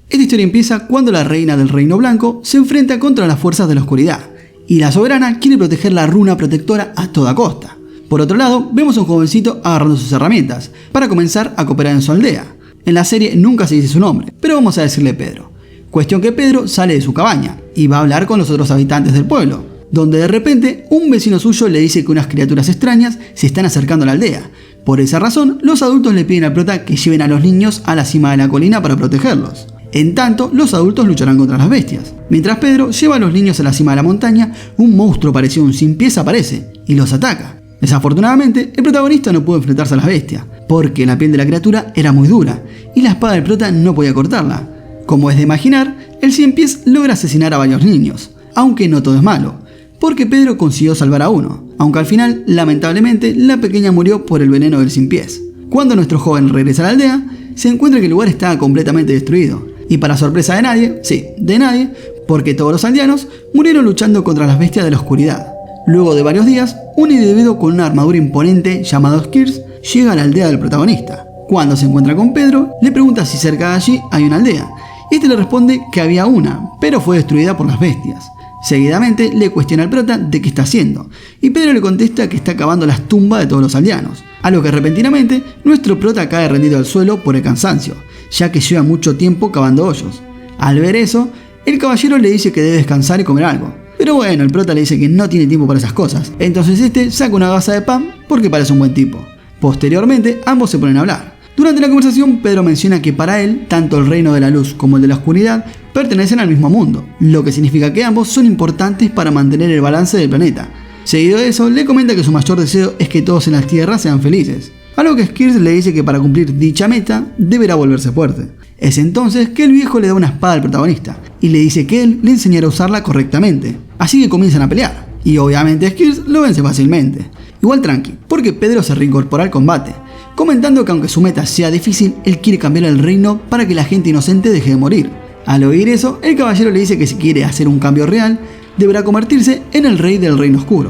Esta historia empieza cuando la reina del Reino Blanco se enfrenta contra las fuerzas de la oscuridad, y la soberana quiere proteger la runa protectora a toda costa. Por otro lado, vemos a un jovencito agarrando sus herramientas para comenzar a cooperar en su aldea. En la serie nunca se dice su nombre, pero vamos a decirle Pedro. Cuestión que Pedro sale de su cabaña y va a hablar con los otros habitantes del pueblo, donde de repente un vecino suyo le dice que unas criaturas extrañas se están acercando a la aldea. Por esa razón, los adultos le piden al prota que lleven a los niños a la cima de la colina para protegerlos. En tanto, los adultos lucharán contra las bestias. Mientras Pedro lleva a los niños a la cima de la montaña, un monstruo parecido a un sin pies aparece y los ataca. Desafortunadamente, el protagonista no pudo enfrentarse a las bestias, porque la piel de la criatura era muy dura y la espada del prota no podía cortarla. Como es de imaginar, el cien pies logra asesinar a varios niños, aunque no todo es malo, porque Pedro consiguió salvar a uno, aunque al final, lamentablemente, la pequeña murió por el veneno del cien pies. Cuando nuestro joven regresa a la aldea, se encuentra que el lugar estaba completamente destruido, y para sorpresa de nadie, sí, de nadie, porque todos los aldeanos murieron luchando contra las bestias de la oscuridad. Luego de varios días, un individuo con una armadura imponente llamado Skirs llega a la aldea del protagonista. Cuando se encuentra con Pedro, le pregunta si cerca de allí hay una aldea. Este le responde que había una, pero fue destruida por las bestias. Seguidamente le cuestiona al prota de qué está haciendo, y Pedro le contesta que está cavando las tumbas de todos los aldeanos, a lo que repentinamente nuestro prota cae rendido al suelo por el cansancio, ya que lleva mucho tiempo cavando hoyos. Al ver eso, el caballero le dice que debe descansar y comer algo. Pero bueno, el prota le dice que no tiene tiempo para esas cosas, entonces este saca una gasa de pan porque parece un buen tipo. Posteriormente, ambos se ponen a hablar. Durante la conversación, Pedro menciona que para él, tanto el reino de la luz como el de la oscuridad pertenecen al mismo mundo, lo que significa que ambos son importantes para mantener el balance del planeta. Seguido de eso, le comenta que su mayor deseo es que todos en la Tierra sean felices, a lo que Skirs le dice que para cumplir dicha meta, deberá volverse fuerte. Es entonces que el viejo le da una espada al protagonista, y le dice que él le enseñará a usarla correctamente, así que comienzan a pelear, y obviamente Skirs lo vence fácilmente. Igual tranqui, porque Pedro se reincorpora al combate, comentando que aunque su meta sea difícil, él quiere cambiar el reino para que la gente inocente deje de morir. Al oír eso, el caballero le dice que si quiere hacer un cambio real, deberá convertirse en el rey del reino oscuro.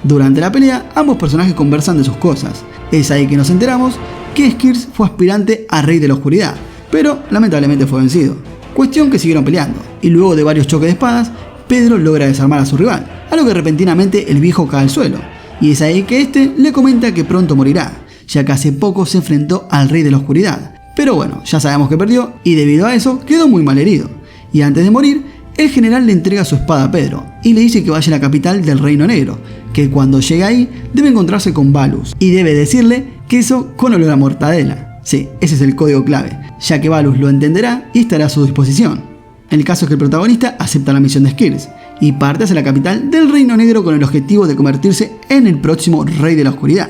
Durante la pelea, ambos personajes conversan de sus cosas. Es ahí que nos enteramos que Skirs fue aspirante a rey de la oscuridad, pero lamentablemente fue vencido. Cuestión que siguieron peleando, y luego de varios choques de espadas, Pedro logra desarmar a su rival, a lo que repentinamente el viejo cae al suelo, y es ahí que este le comenta que pronto morirá, ya que hace poco se enfrentó al rey de la oscuridad. Pero bueno, ya sabemos que perdió, y debido a eso quedó muy mal herido. Y antes de morir, el general le entrega su espada a Pedro, y le dice que vaya a la capital del Reino Negro, que cuando llegue ahí debe encontrarse con Balus, y debe decirle queso con olor a mortadela. Sí, ese es el código clave, ya que Balus lo entenderá y estará a su disposición. El caso es que el protagonista acepta la misión de Skirs, y parte hacia la capital del Reino Negro con el objetivo de convertirse en el próximo rey de la oscuridad.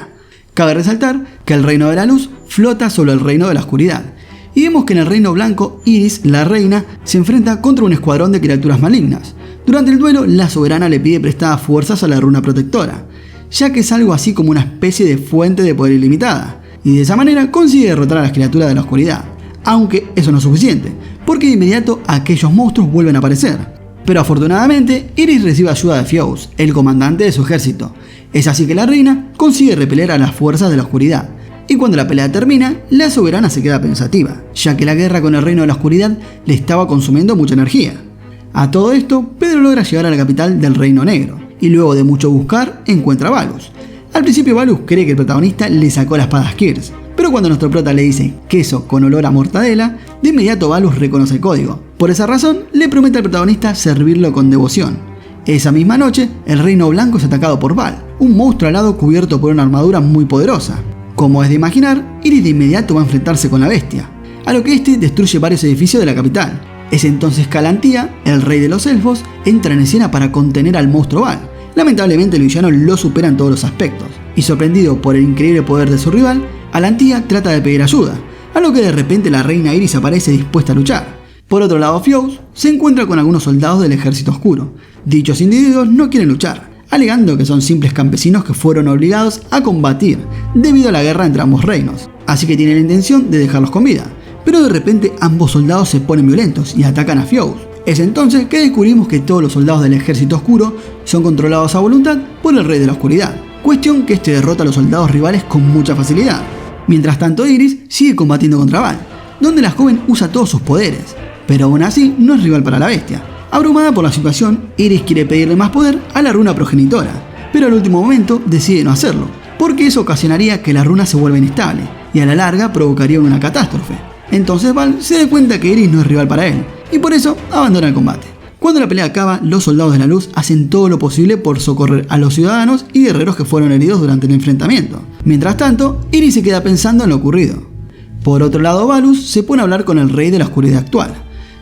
Cabe resaltar que el reino de la luz flota sobre el reino de la oscuridad, y vemos que en el reino blanco, Iris, la reina, se enfrenta contra un escuadrón de criaturas malignas. Durante el duelo, la soberana le pide prestadas fuerzas a la runa protectora, ya que es algo así como una especie de fuente de poder ilimitada, y de esa manera consigue derrotar a las criaturas de la oscuridad. Aunque eso no es suficiente, porque de inmediato aquellos monstruos vuelven a aparecer. Pero afortunadamente, Iris recibe ayuda de Fiows, el comandante de su ejército. Es así que la reina consigue repeler a las fuerzas de la oscuridad. Y cuando la pelea termina, la soberana se queda pensativa, ya que la guerra con el reino de la oscuridad le estaba consumiendo mucha energía. A todo esto, Pedro logra llegar a la capital del Reino Negro, y luego de mucho buscar, encuentra a Balus. Al principio Balus cree que el protagonista le sacó la espada a Skirs, pero cuando nuestro prota le dice queso con olor a mortadela, de inmediato Balus reconoce el código. Por esa razón, le promete al protagonista servirlo con devoción. Esa misma noche, el Reino Blanco es atacado por Val, un monstruo alado cubierto por una armadura muy poderosa. Como es de imaginar, Iris de inmediato va a enfrentarse con la bestia, a lo que este destruye varios edificios de la capital. Es entonces que Alantía, el rey de los elfos, entra en escena para contener al monstruo Val. Lamentablemente el villano lo supera en todos los aspectos, y sorprendido por el increíble poder de su rival, Alantía trata de pedir ayuda, a lo que de repente la reina Iris aparece dispuesta a luchar. Por otro lado, Fiows se encuentra con algunos soldados del ejército oscuro. Dichos individuos no quieren luchar, alegando que son simples campesinos que fueron obligados a combatir debido a la guerra entre ambos reinos, así que tienen la intención de dejarlos con vida. Pero de repente ambos soldados se ponen violentos y atacan a Fiows. Es entonces que descubrimos que todos los soldados del ejército oscuro son controlados a voluntad por el rey de la oscuridad, cuestión que este derrota a los soldados rivales con mucha facilidad. Mientras tanto Iris sigue combatiendo contra Val, donde la joven usa todos sus poderes, pero aún así no es rival para la bestia. Abrumada por la situación, Iris quiere pedirle más poder a la runa progenitora, pero al último momento decide no hacerlo, porque eso ocasionaría que la runa se vuelva inestable, y a la larga provocaría una catástrofe. Entonces Val se da cuenta que Iris no es rival para él, y por eso abandona el combate. Cuando la pelea acaba, los soldados de la luz hacen todo lo posible por socorrer a los ciudadanos y guerreros que fueron heridos durante el enfrentamiento. Mientras tanto, Iris se queda pensando en lo ocurrido. Por otro lado, Valus se pone a hablar con el rey de la oscuridad actual.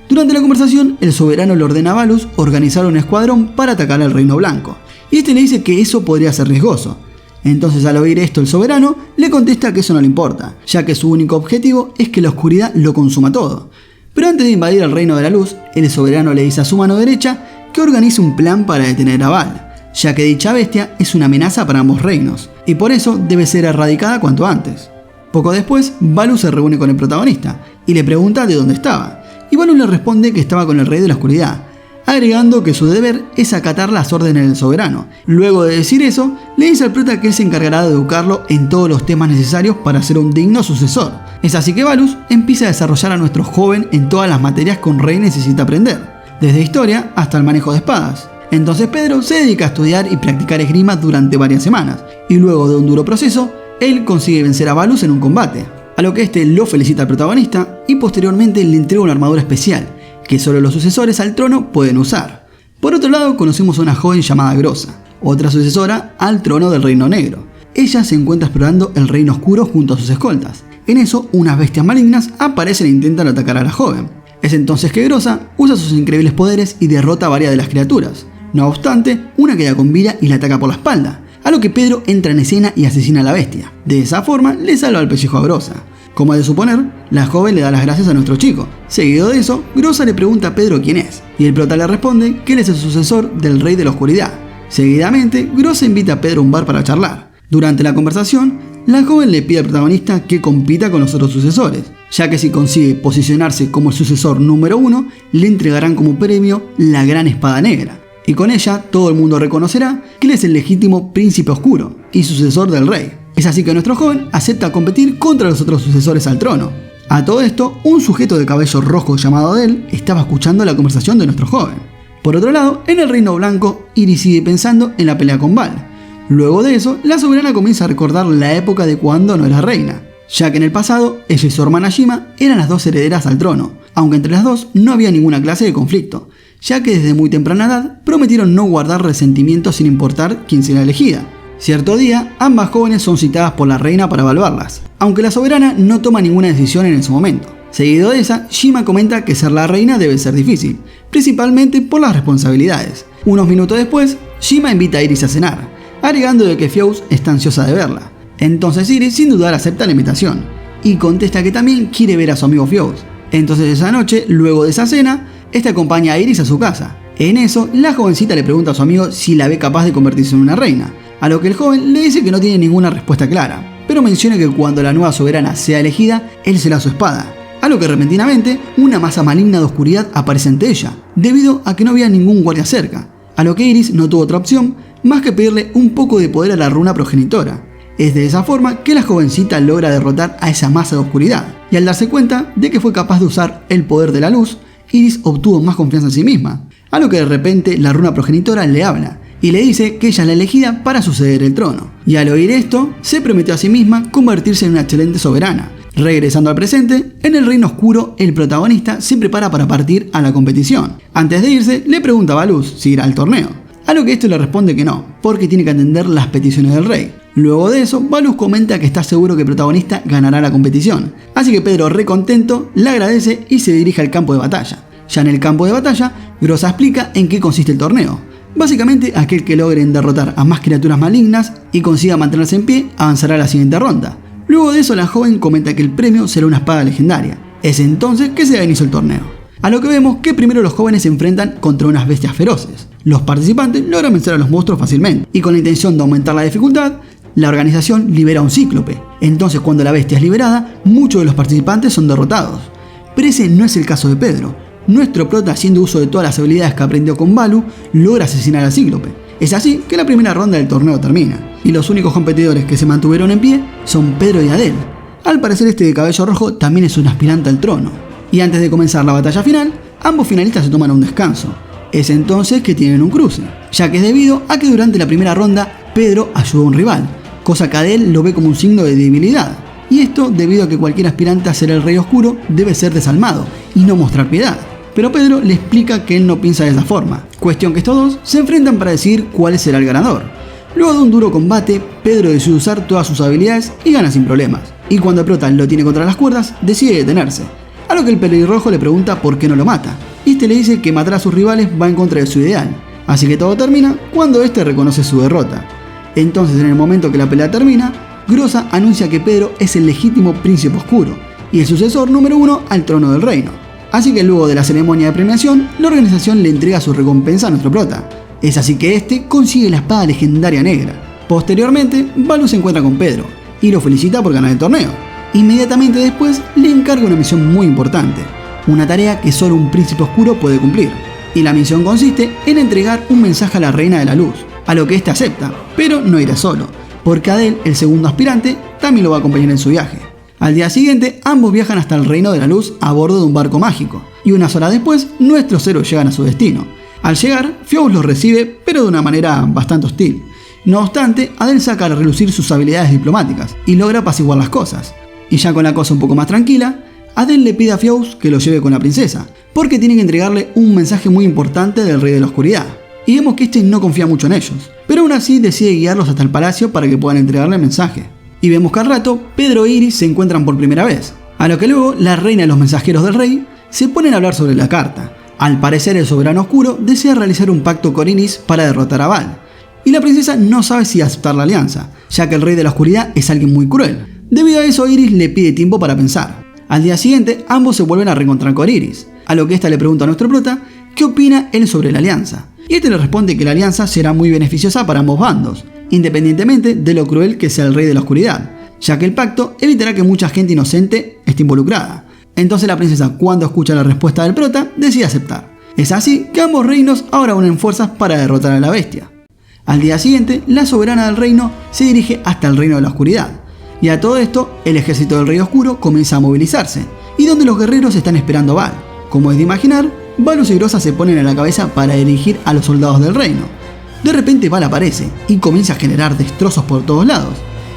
Durante la conversación, el soberano le ordena a Valus organizar un escuadrón para atacar al Reino Blanco, y este le dice que eso podría ser riesgoso. Entonces, al oír esto, el soberano le contesta que eso no le importa, ya que su único objetivo es que la oscuridad lo consuma todo. Pero antes de invadir el reino de la luz, el soberano le dice a su mano derecha que organice un plan para detener a Val, ya que dicha bestia es una amenaza para ambos reinos, y por eso debe ser erradicada cuanto antes. Poco después, Valus se reúne con el protagonista, y le pregunta de dónde estaba, y Valus le responde que estaba con el rey de la oscuridad, agregando que su deber es acatar las órdenes del soberano. Luego de decir eso, le dice al prota que él se encargará de educarlo en todos los temas necesarios para ser un digno sucesor. Es así que Valus empieza a desarrollar a nuestro joven en todas las materias que un rey necesita aprender, desde historia hasta el manejo de espadas. Entonces Pedro se dedica a estudiar y practicar esgrima durante varias semanas, y luego de un duro proceso, él consigue vencer a Valus en un combate, a lo que este lo felicita al protagonista y posteriormente le entrega una armadura especial, que solo los sucesores al trono pueden usar. Por otro lado, conocemos a una joven llamada Grosa, otra sucesora al trono del Reino Negro. Ella se encuentra explorando el Reino Oscuro junto a sus escoltas. En eso, unas bestias malignas aparecen e intentan atacar a la joven. Es entonces que Grosa usa sus increíbles poderes y derrota a varias de las criaturas. No obstante, una queda con vida y la ataca por la espalda, a lo que Pedro entra en escena y asesina a la bestia. De esa forma, le salva el pellejo a Grosa. Como es de suponer, la joven le da las gracias a nuestro chico. Seguido de eso, Grosa le pregunta a Pedro quién es, y el prota le responde que él es el sucesor del Rey de la Oscuridad. Seguidamente, Grosa invita a Pedro a un bar para charlar. Durante la conversación, la joven le pide al protagonista que compita con los otros sucesores, ya que si consigue posicionarse como el sucesor número 1, le entregarán como premio la Gran Espada Negra, y con ella todo el mundo reconocerá que él es el legítimo príncipe oscuro y sucesor del rey. Es así que nuestro joven acepta competir contra los otros sucesores al trono. A todo esto, un sujeto de cabello rojo llamado Adel estaba escuchando la conversación de nuestro joven. Por otro lado, en el Reino Blanco, Iris sigue pensando en la pelea con Val. Luego de eso, la soberana comienza a recordar la época de cuando no era reina, ya que en el pasado, ella y su hermana Shima eran las dos herederas al trono, aunque entre las dos no había ninguna clase de conflicto, ya que desde muy temprana edad prometieron no guardar resentimientos sin importar quién será elegida. Cierto día, ambas jóvenes son citadas por la reina para evaluarlas, aunque la soberana no toma ninguna decisión en ese momento. Seguido de esa, Shima comenta que ser la reina debe ser difícil, principalmente por las responsabilidades. Unos minutos después, Shima invita a Iris a cenar, agregando de que Fuse está ansiosa de verla. Entonces Iris sin dudar acepta la invitación, y contesta que también quiere ver a su amigo Fuse. Entonces esa noche, luego de esa cena, este acompaña a Iris a su casa. En eso, la jovencita le pregunta a su amigo si la ve capaz de convertirse en una reina, a lo que el joven le dice que no tiene ninguna respuesta clara, pero menciona que cuando la nueva soberana sea elegida, él será su espada, a lo que repentinamente una masa maligna de oscuridad aparece ante ella, debido a que no había ningún guardia cerca, a lo que Iris no tuvo otra opción más que pedirle un poco de poder a la runa progenitora. Es de esa forma que la jovencita logra derrotar a esa masa de oscuridad, y al darse cuenta de que fue capaz de usar el poder de la luz, Iris obtuvo más confianza en sí misma, a lo que de repente la runa progenitora le habla, y le dice que ella es la elegida para suceder el trono. Y al oír esto, se prometió a sí misma convertirse en una excelente soberana. Regresando al presente, en el Reino Oscuro, el protagonista se prepara para partir a la competición. Antes de irse, le pregunta a Valus si irá al torneo, a lo que este le responde que no, porque tiene que atender las peticiones del rey. Luego de eso, Valus comenta que está seguro que el protagonista ganará la competición, así que Pedro, recontento, le agradece y se dirige al campo de batalla. Ya en el campo de batalla, Grosa explica en qué consiste el torneo. Básicamente, aquel que logren derrotar a más criaturas malignas y consiga mantenerse en pie, avanzará a la siguiente ronda. Luego de eso, la joven comenta que el premio será una espada legendaria. Es entonces que se da inicio el torneo. A lo que vemos que primero los jóvenes se enfrentan contra unas bestias feroces. Los participantes logran vencer a los monstruos fácilmente, y con la intención de aumentar la dificultad, la organización libera a un cíclope. Entonces, cuando la bestia es liberada, muchos de los participantes son derrotados. Pero ese no es el caso de Pedro. Nuestro prota, haciendo uso de todas las habilidades que aprendió con Valu, logra asesinar al cíclope. Es así que la primera ronda del torneo termina, y los únicos competidores que se mantuvieron en pie son Pedro y Adel. Al parecer este de cabello rojo también es un aspirante al trono. Y antes de comenzar la batalla final, ambos finalistas se toman un descanso. Es entonces que tienen un cruce, ya que es debido a que durante la primera ronda Pedro ayudó a un rival, cosa que Adel lo ve como un signo de debilidad. Y esto debido a que cualquier aspirante a ser el Rey Oscuro debe ser desalmado y no mostrar piedad. Pero Pedro le explica que él no piensa de esa forma. Cuestión que estos dos se enfrentan para decidir cuál será el ganador. Luego de un duro combate, Pedro decide usar todas sus habilidades y gana sin problemas. Y cuando el prota lo tiene contra las cuerdas, decide detenerse. A lo que el pelirrojo le pregunta por qué no lo mata. Y este le dice que matar a sus rivales va en contra de su ideal. Así que todo termina cuando este reconoce su derrota. Entonces, en el momento que la pelea termina, Groza anuncia que Pedro es el legítimo príncipe oscuro y el sucesor número 1 al trono del reino. Así que luego de la ceremonia de premiación, la organización le entrega su recompensa a nuestro prota. Es así que este consigue la espada legendaria negra. Posteriormente, Balus se encuentra con Pedro y lo felicita por ganar el torneo. Inmediatamente después le encarga una misión muy importante, una tarea que solo un príncipe oscuro puede cumplir. Y la misión consiste en entregar un mensaje a la Reina de la Luz, a lo que éste acepta, pero no irá solo, porque Adel, el segundo aspirante, también lo va a acompañar en su viaje. Al día siguiente, ambos viajan hasta el Reino de la Luz a bordo de un barco mágico, y unas horas después, nuestros héroes llegan a su destino. Al llegar, Phobos los recibe, pero de una manera bastante hostil. No obstante, Adel saca a relucir sus habilidades diplomáticas, y logra apaciguar las cosas. Y ya con la cosa un poco más tranquila, Adel le pide a Phobos que lo lleve con la princesa, porque tiene que entregarle un mensaje muy importante del Rey de la Oscuridad. Y vemos que este no confía mucho en ellos, pero aún así decide guiarlos hasta el palacio para que puedan entregarle el mensaje. Y vemos que al rato, Pedro e Iris se encuentran por primera vez, a lo que luego la reina y los mensajeros del rey se ponen a hablar sobre la carta. Al parecer el soberano oscuro desea realizar un pacto con Iris para derrotar a Baal, y la princesa no sabe si aceptar la alianza, ya que el Rey de la Oscuridad es alguien muy cruel. Debido a eso, Iris le pide tiempo para pensar. Al día siguiente, ambos se vuelven a reencontrar con Iris, a lo que esta le pregunta a nuestro prota qué opina él sobre la alianza. Y este le responde que la alianza será muy beneficiosa para ambos bandos, independientemente de lo cruel que sea el Rey de la Oscuridad, ya que el pacto evitará que mucha gente inocente esté involucrada. Entonces la princesa, cuando escucha la respuesta del prota, decide aceptar. Es así que ambos reinos ahora unen fuerzas para derrotar a la bestia. Al día siguiente, la soberana del reino se dirige hasta el Reino de la Oscuridad, y a todo esto, el ejército del Rey Oscuro comienza a movilizarse, y donde los guerreros están esperando a Baal. Como es de imaginar, Balus y Groza se ponen a la cabeza para dirigir a los soldados del reino. De repente Baal aparece y comienza a generar destrozos por todos lados.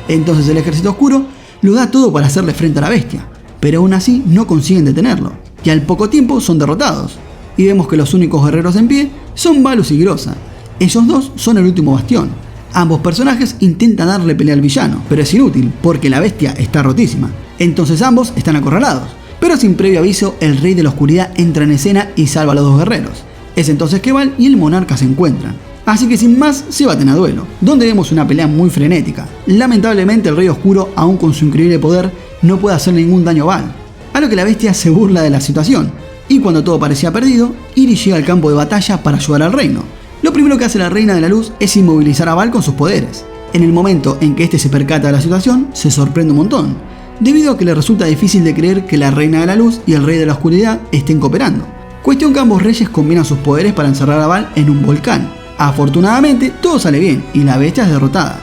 Entonces el ejército oscuro lo da todo para hacerle frente a la bestia, pero aún así no consiguen detenerlo, y al poco tiempo son derrotados. Y vemos que los únicos guerreros en pie son Balus y Groza. Ellos dos son el último bastión. Ambos personajes intentan darle pelea al villano, pero es inútil porque la bestia está rotísima. Entonces ambos están acorralados. Pero sin previo aviso, el Rey de la Oscuridad entra en escena y salva a los dos guerreros. Es entonces que Baal y el monarca se encuentran. Así que sin más, se baten a duelo, donde vemos una pelea muy frenética. Lamentablemente el Rey Oscuro, aún con su increíble poder, no puede hacer ningún daño a Baal, a lo que la bestia se burla de la situación. Y cuando todo parecía perdido, Iris llega al campo de batalla para ayudar al reino. Lo primero que hace la Reina de la Luz es inmovilizar a Baal con sus poderes. En el momento en que este se percata de la situación, se sorprende un montón, debido a que le resulta difícil de creer que la Reina de la Luz y el Rey de la Oscuridad estén cooperando. Cuestión que ambos reyes combinan sus poderes para encerrar a Baal en un volcán. Afortunadamente, todo sale bien y la bestia es derrotada.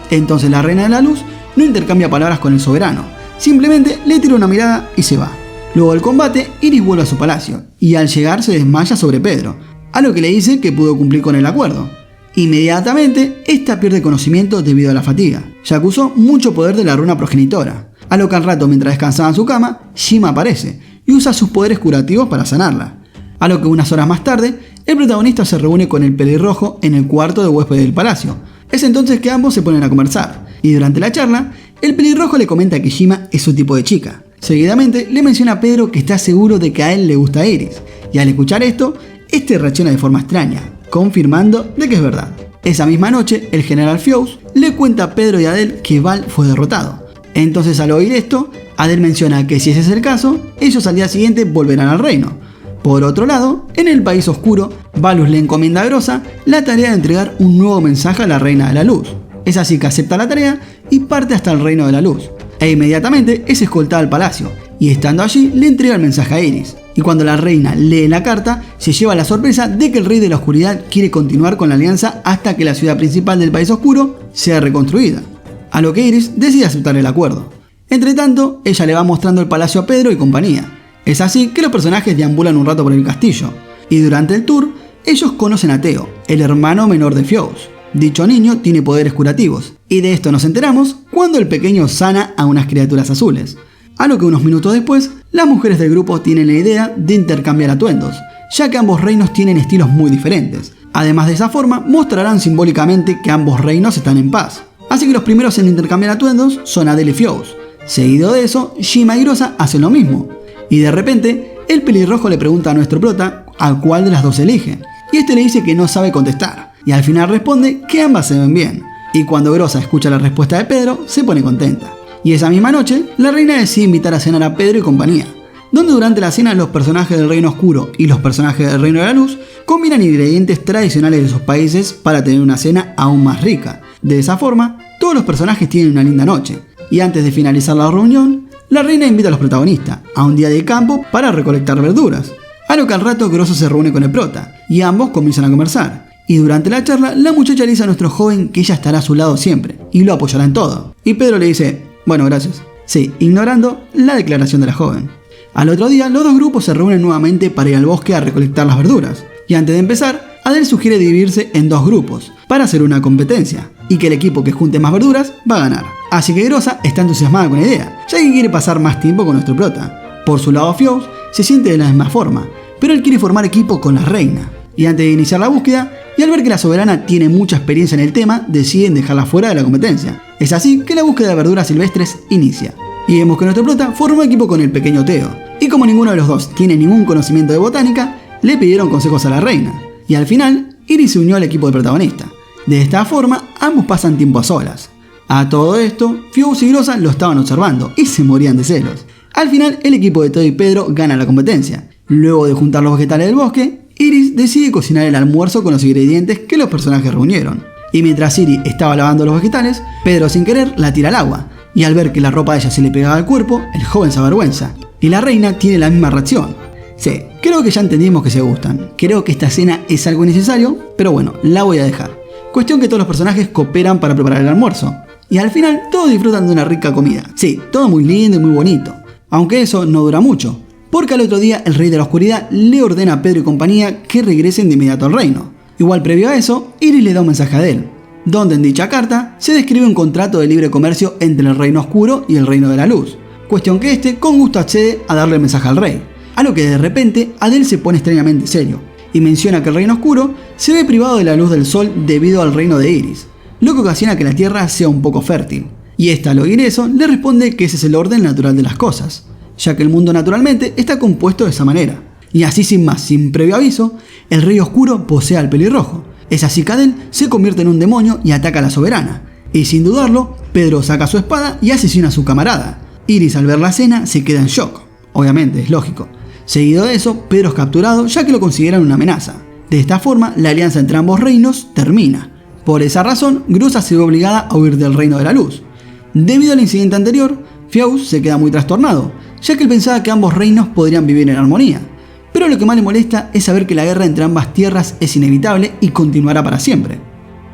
Entonces la Reina de la Luz no intercambia palabras con el soberano, simplemente le tira una mirada y se va. Luego del combate, Iris vuelve a su palacio y al llegar se desmaya sobre Pedro, a lo que le dice que pudo cumplir con el acuerdo. Inmediatamente, esta pierde conocimiento debido a la fatiga, ya que usó mucho poder de la runa progenitora. A lo que al rato, mientras descansaba en su cama, Shima aparece y usa sus poderes curativos para sanarla. A lo que unas horas más tarde, el protagonista se reúne con el pelirrojo en el cuarto de huéspedes del palacio. Es entonces que ambos se ponen a conversar, y durante la charla, el pelirrojo le comenta que Shima es su tipo de chica. Seguidamente, le menciona a Pedro que está seguro de que a él le gusta Iris, y al escuchar esto, este reacciona de forma extraña, confirmando de que es verdad. Esa misma noche, el general Phobos le cuenta a Pedro y a Adel que Baal fue derrotado. Entonces, al oír esto, Adel menciona que si ese es el caso, ellos al día siguiente volverán al reino. Por otro lado, en el país oscuro, Balus le encomienda a Groza la tarea de entregar un nuevo mensaje a la Reina de la Luz. Es así que acepta la tarea y parte hasta el Reino de la Luz. E inmediatamente es escoltada al palacio, y estando allí le entrega el mensaje a Iris. Y cuando la reina lee la carta, se lleva la sorpresa de que el Rey de la Oscuridad quiere continuar con la alianza hasta que la ciudad principal del país oscuro sea reconstruida. A lo que Iris decide aceptar el acuerdo. Entre tanto, ella le va mostrando el palacio a Pedro y compañía. Es así que los personajes deambulan un rato por el castillo, y durante el tour, ellos conocen a Theo, el hermano menor de Fuse. Dicho niño tiene poderes curativos, y de esto nos enteramos cuando el pequeño sana a unas criaturas azules. A lo que unos minutos después, las mujeres del grupo tienen la idea de intercambiar atuendos, ya que ambos reinos tienen estilos muy diferentes. Además de esa forma, mostrarán simbólicamente que ambos reinos están en paz. Así que los primeros en intercambiar atuendos son Adele y Fuse. Seguido de eso, Shima y Groza hacen lo mismo. Y de repente, el pelirrojo le pregunta a nuestro prota a cuál de las dos elige. Y este le dice que no sabe contestar. Y al final responde que ambas se ven bien. Y cuando Groza escucha la respuesta de Pedro, se pone contenta. Y esa misma noche, la reina decide invitar a cenar a Pedro y compañía, donde durante la cena los personajes del Reino Oscuro y los personajes del Reino de la Luz combinan ingredientes tradicionales de sus países para tener una cena aún más rica. De esa forma, todos los personajes tienen una linda noche. Y antes de finalizar la reunión, la reina invita a los protagonistas a un día de campo para recolectar verduras. A lo que al rato Grosso se reúne con el prota, y ambos comienzan a conversar. Y durante la charla, la muchacha le dice a nuestro joven que ella estará a su lado siempre, y lo apoyará en todo. Y Pedro le dice, bueno, gracias. Sí, ignorando la declaración de la joven. Al otro día, los dos grupos se reúnen nuevamente para ir al bosque a recolectar las verduras. Y antes de empezar, Adele sugiere dividirse en dos grupos, para hacer una competencia, y que el equipo que junte más verduras va a ganar. Así que Groza está entusiasmada con la idea, ya que quiere pasar más tiempo con nuestro prota. Por su lado, Fuse se siente de la misma forma, pero él quiere formar equipo con la reina. Y antes de iniciar la búsqueda, y al ver que la soberana tiene mucha experiencia en el tema, deciden dejarla fuera de la competencia. Es así que la búsqueda de verduras silvestres inicia. Y vemos que nuestro prota formó equipo con el pequeño Theo. Y como ninguno de los dos tiene ningún conocimiento de botánica, le pidieron consejos a la reina. Y al final, Iris se unió al equipo del protagonista. De esta forma, ambos pasan tiempo a solas. A todo esto, Fuse y Groza lo estaban observando y se morían de celos. Al final, el equipo de Theo y Pedro gana la competencia. Luego de juntar los vegetales del bosque, Iris decide cocinar el almuerzo con los ingredientes que los personajes reunieron. Y mientras Iris estaba lavando los vegetales, Pedro sin querer la tira al agua. Y al ver que la ropa de ella se le pegaba al cuerpo, el joven se avergüenza. Y la reina tiene la misma reacción. Sí, creo que ya entendimos que se gustan. Creo que esta escena es algo innecesario, pero bueno, la voy a dejar. Cuestión que todos los personajes cooperan para preparar el almuerzo. Y al final todos disfrutan de una rica comida. Sí, todo muy lindo y muy bonito. Aunque eso no dura mucho, porque al otro día el rey de la oscuridad le ordena a Pedro y compañía que regresen de inmediato al reino. Igual previo a eso, Iris le da un mensaje a él, donde en dicha carta se describe un contrato de libre comercio entre el reino oscuro y el reino de la luz. Cuestión que este con gusto accede a darle el mensaje al rey. A lo que de repente Adele se pone extrañamente serio y menciona que el reino oscuro se ve privado de la luz del sol debido al reino de Iris, lo que ocasiona que la tierra sea un poco fértil. Y esta al oír eso le responde que ese es el orden natural de las cosas, ya que el mundo naturalmente está compuesto de esa manera. Y así sin más, sin previo aviso, el rey oscuro posee al pelirrojo. Es así que Adele se convierte en un demonio y ataca a la soberana. Y sin dudarlo, Pedro saca su espada y asesina a su camarada. Iris al ver la escena se queda en shock. Obviamente, es lógico. Seguido de eso, Pedro es capturado ya que lo consideran una amenaza. De esta forma, la alianza entre ambos reinos termina. Por esa razón, Groza se ve obligada a huir del reino de la luz. Debido al incidente anterior, Fuse se queda muy trastornado, ya que él pensaba que ambos reinos podrían vivir en armonía. Pero lo que más le molesta es saber que la guerra entre ambas tierras es inevitable y continuará para siempre.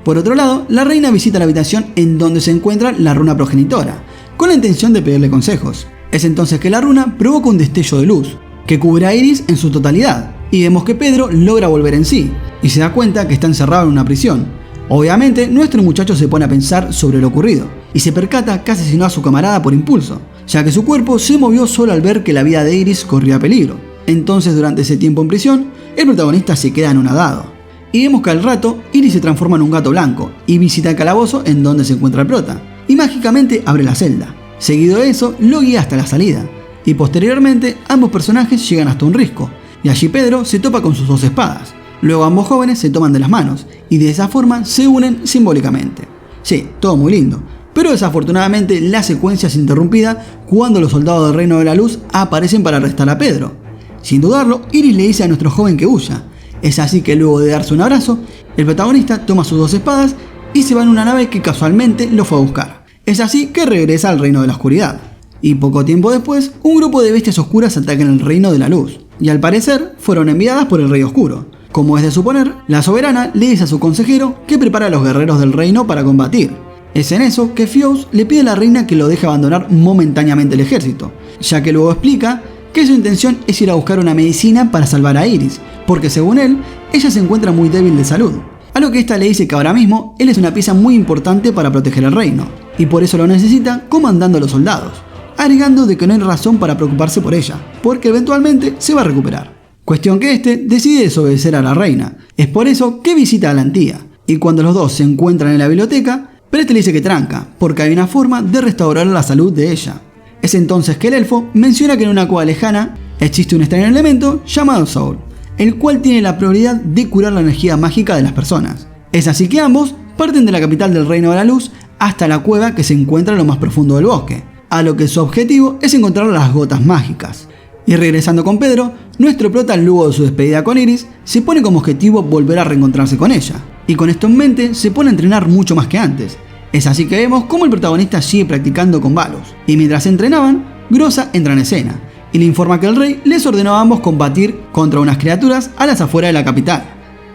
Por otro lado, la reina visita la habitación en donde se encuentra la runa progenitora, con la intención de pedirle consejos. Es entonces que la runa provoca un destello de luz, que cubre a Iris en su totalidad, y vemos que Pedro logra volver en sí, y se da cuenta que está encerrado en una prisión. Obviamente, nuestro muchacho se pone a pensar sobre lo ocurrido, y se percata que asesinó a su camarada por impulso, ya que su cuerpo se movió solo al ver que la vida de Iris corría peligro. Entonces, durante ese tiempo en prisión, el protagonista se queda anonadado. Y vemos que al rato, Iris se transforma en un gato blanco, y visita el calabozo en donde se encuentra el prota, y mágicamente abre la celda. Seguido de eso, lo guía hasta la salida, y posteriormente ambos personajes llegan hasta un risco, y allí Pedro se topa con sus dos espadas. Luego ambos jóvenes se toman de las manos, y de esa forma se unen simbólicamente. Sí, todo muy lindo, pero desafortunadamente la secuencia es interrumpida cuando los soldados del Reino de la Luz aparecen para arrestar a Pedro. Sin dudarlo, Iris le dice a nuestro joven que huya. Es así que luego de darse un abrazo, el protagonista toma sus dos espadas y se va en una nave que casualmente lo fue a buscar. Es así que regresa al Reino de la Oscuridad. Y poco tiempo después, un grupo de bestias oscuras atacan el Reino de la Luz, y al parecer fueron enviadas por el Rey Oscuro. Como es de suponer, la soberana le dice a su consejero que prepara a los guerreros del reino para combatir. Es en eso que Fuse le pide a la reina que lo deje abandonar momentáneamente el ejército, ya que luego explica que su intención es ir a buscar una medicina para salvar a Iris, porque según él, ella se encuentra muy débil de salud. A lo que esta le dice que ahora mismo él es una pieza muy importante para proteger el reino, y por eso lo necesita comandando a los soldados, agregando de que no hay razón para preocuparse por ella, porque eventualmente se va a recuperar. Cuestión que este decide desobedecer a la reina, es por eso que visita a la tía, y cuando los dos se encuentran en la biblioteca, pero este le dice que tranca, porque hay una forma de restaurar la salud de ella. Es entonces que el elfo menciona que en una cueva lejana existe un extraño elemento llamado Soul, el cual tiene la probabilidad de curar la energía mágica de las personas. Es así que ambos parten de la capital del Reino de la Luz hasta la cueva que se encuentra en lo más profundo del bosque, a lo que su objetivo es encontrar las gotas mágicas. Y regresando con Pedro, nuestro prota luego de su despedida con Iris, se pone como objetivo volver a reencontrarse con ella, y con esto en mente se pone a entrenar mucho más que antes. Es así que vemos cómo el protagonista sigue practicando con Valos, y mientras entrenaban, Groza entra en escena, y le informa que el rey les ordenó a ambos combatir contra unas criaturas a las afueras de la capital.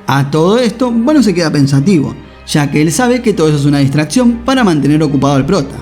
A todo esto, Valos se queda pensativo, ya que él sabe que todo eso es una distracción para mantener ocupado al prota.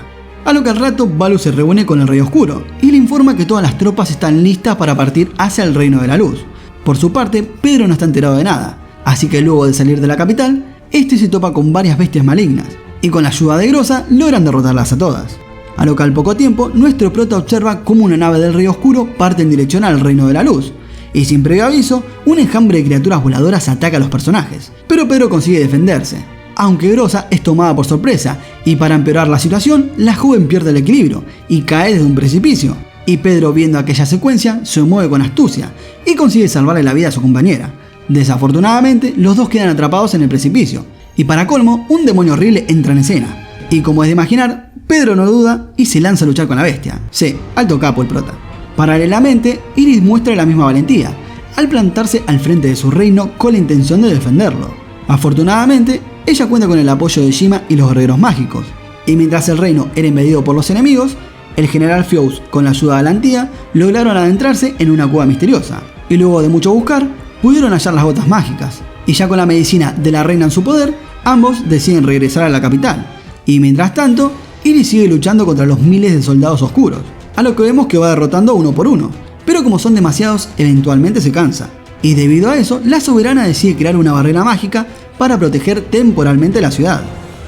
A lo que al rato Valos se reúne con el Rey Oscuro, y le informa que todas las tropas están listas para partir hacia el Reino de la Luz. Por su parte, Pedro no está enterado de nada, así que luego de salir de la capital, este se topa con varias bestias malignas, y con la ayuda de Groza logran derrotarlas a todas. A lo que al poco tiempo, nuestro prota observa cómo una nave del Rey Oscuro parte en dirección al Reino de la Luz, y sin previo aviso, un enjambre de criaturas voladoras ataca a los personajes, pero Pedro consigue defenderse, aunque Groza es tomada por sorpresa, y para empeorar la situación, la joven pierde el equilibrio y cae desde un precipicio, y Pedro, viendo aquella secuencia, se mueve con astucia y consigue salvarle la vida a su compañera. Desafortunadamente, los dos quedan atrapados en el precipicio, y para colmo, un demonio horrible entra en escena. Y como es de imaginar, Pedro no duda y se lanza a luchar con la bestia. Sí, alto capo el prota. Paralelamente, Iris muestra la misma valentía, al plantarse al frente de su reino con la intención de defenderlo. Afortunadamente, ella cuenta con el apoyo de Shima y los guerreros mágicos, y mientras el reino era invadido por los enemigos, el general Fious, con la ayuda de la tía, lograron adentrarse en una cueva misteriosa, y luego de mucho buscar, pudieron hallar las gotas mágicas, y ya con la medicina de la reina en su poder, ambos deciden regresar a la capital, y mientras tanto, Iris sigue luchando contra los miles de soldados oscuros, a lo que vemos que va derrotando uno por uno, pero como son demasiados, eventualmente se cansa, y debido a eso, la soberana decide crear una barrera mágica para proteger temporalmente la ciudad,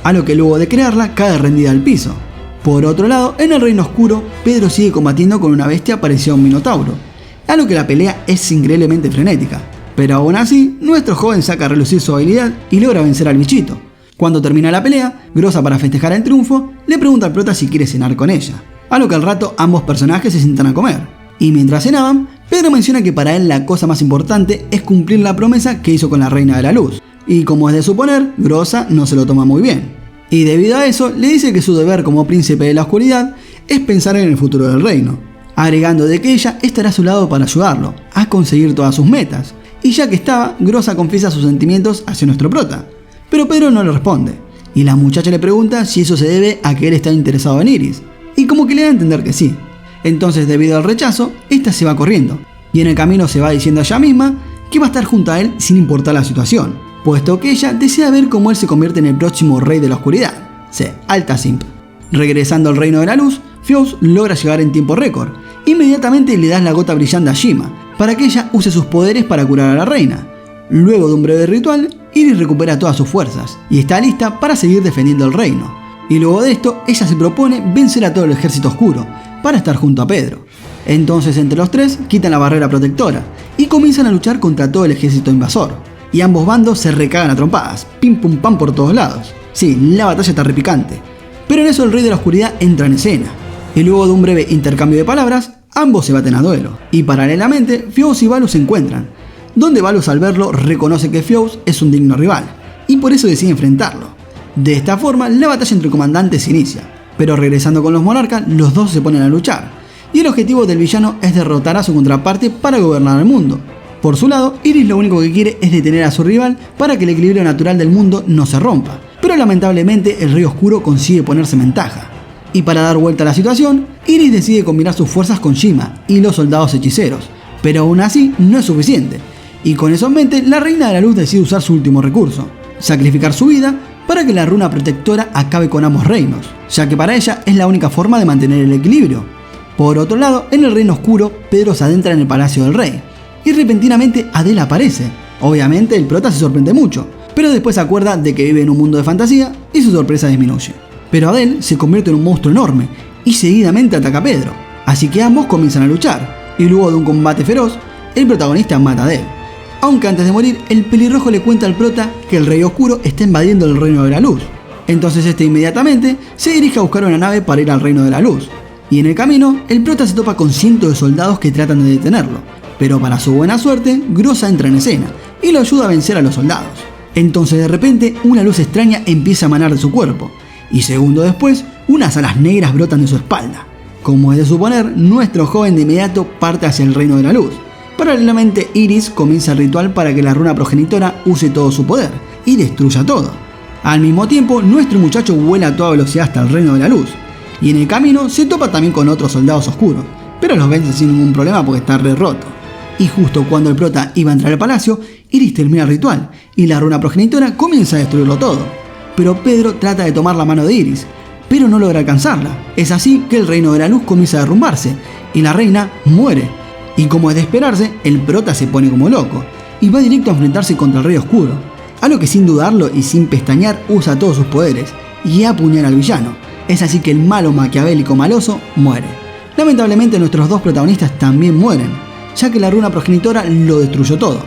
a lo que luego de crearla cae rendida al piso. Por otro lado, en el Reino Oscuro, Pedro sigue combatiendo con una bestia parecida a un minotauro, a lo que la pelea es increíblemente frenética, pero aún así, nuestro joven saca a relucir su habilidad y logra vencer al bichito. Cuando termina la pelea, Groza, para festejar el triunfo, le pregunta al prota si quiere cenar con ella, a lo que al rato ambos personajes se sientan a comer, y mientras cenaban, Pedro menciona que para él la cosa más importante es cumplir la promesa que hizo con la Reina de la Luz, y como es de suponer, Groza no se lo toma muy bien, y debido a eso le dice que su deber como príncipe de la oscuridad es pensar en el futuro del reino, agregando de que ella estará a su lado para ayudarlo a conseguir todas sus metas, y ya que estaba, Groza confiesa sus sentimientos hacia nuestro prota, pero Pedro no le responde, y la muchacha le pregunta si eso se debe a que él está interesado en Iris, y como que le da a entender que sí. Entonces, debido al rechazo, esta se va corriendo, y en el camino se va diciendo a ella misma que va a estar junto a él sin importar la situación, puesto que ella desea ver cómo él se convierte en el próximo rey de la oscuridad. Sí, alta simp. Regresando al Reino de la Luz, Fious logra llegar en tiempo récord. Inmediatamente le das la gota brillante a Shima, para que ella use sus poderes para curar a la reina. Luego de un breve ritual, Iris recupera todas sus fuerzas, y está lista para seguir defendiendo el reino. Y luego de esto, ella se propone vencer a todo el ejército oscuro, para estar junto a Pedro. Entonces entre los tres quitan la barrera protectora, y comienzan a luchar contra todo el ejército invasor. Y ambos bandos se recagan a trompadas, pim pum pam por todos lados. Sí, la batalla está repicante. Pero en eso el rey de la oscuridad entra en escena, y luego de un breve intercambio de palabras, ambos se baten a duelo. Y paralelamente, Fious y Valos se encuentran, donde Valos al verlo reconoce que Fious es un digno rival, y por eso decide enfrentarlo. De esta forma, la batalla entre comandantes se inicia, pero regresando con los monarcas, los dos se ponen a luchar, y el objetivo del villano es derrotar a su contraparte para gobernar el mundo. Por su lado, Iris lo único que quiere es detener a su rival para que el equilibrio natural del mundo no se rompa, pero lamentablemente el Rey Oscuro consigue ponerse en ventaja. Y para dar vuelta a la situación, Iris decide combinar sus fuerzas con Shima y los soldados hechiceros, pero aún así no es suficiente, y con eso en mente, la Reina de la Luz decide usar su último recurso, sacrificar su vida para que la runa protectora acabe con ambos reinos, ya que para ella es la única forma de mantener el equilibrio. Por otro lado, en el Reino Oscuro, Pedro se adentra en el palacio del rey y repentinamente Adele aparece. Obviamente el prota se sorprende mucho, pero después se acuerda de que vive en un mundo de fantasía y su sorpresa disminuye. Pero Adele se convierte en un monstruo enorme y seguidamente ataca a Pedro, así que ambos comienzan a luchar y luego de un combate feroz, el protagonista mata a Adele. Aunque antes de morir, el pelirrojo le cuenta al prota que el Rey Oscuro está invadiendo el Reino de la Luz. Entonces este inmediatamente se dirige a buscar una nave para ir al Reino de la Luz. Y en el camino, el prota se topa con cientos de soldados que tratan de detenerlo. Pero para su buena suerte, Groza entra en escena y lo ayuda a vencer a los soldados. Entonces de repente, una luz extraña empieza a emanar de su cuerpo. Y segundos después, unas alas negras brotan de su espalda. Como es de suponer, nuestro joven de inmediato parte hacia el Reino de la Luz. Paralelamente, Iris comienza el ritual para que la runa progenitora use todo su poder y destruya todo. Al mismo tiempo, nuestro muchacho vuela a toda velocidad hasta el Reino de la Luz. Y en el camino se topa también con otros soldados oscuros, pero los vence sin ningún problema porque está re roto. Y justo cuando el prota iba a entrar al palacio, Iris termina el ritual y la runa progenitora comienza a destruirlo todo. Pero Pedro trata de tomar la mano de Iris, pero no logra alcanzarla. Es así que el Reino de la Luz comienza a derrumbarse y la reina muere. Y como es de esperarse, el prota se pone como loco y va directo a enfrentarse contra el Rey Oscuro, a lo que sin dudarlo y sin pestañear usa todos sus poderes y apuñala al villano. Es así que el malo maquiavélico maloso muere. Lamentablemente nuestros dos protagonistas también mueren, ya que la runa progenitora lo destruyó todo.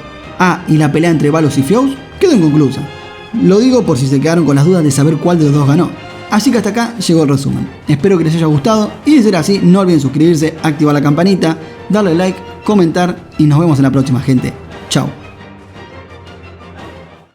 Y la pelea entre Valos y Fiows quedó inconclusa. Lo digo por si se quedaron con las dudas de saber cuál de los dos ganó. Así que hasta acá llegó el resumen. Espero que les haya gustado y de ser así no olviden suscribirse, activar la campanita, darle like, comentar y nos vemos en la próxima, gente. Chao.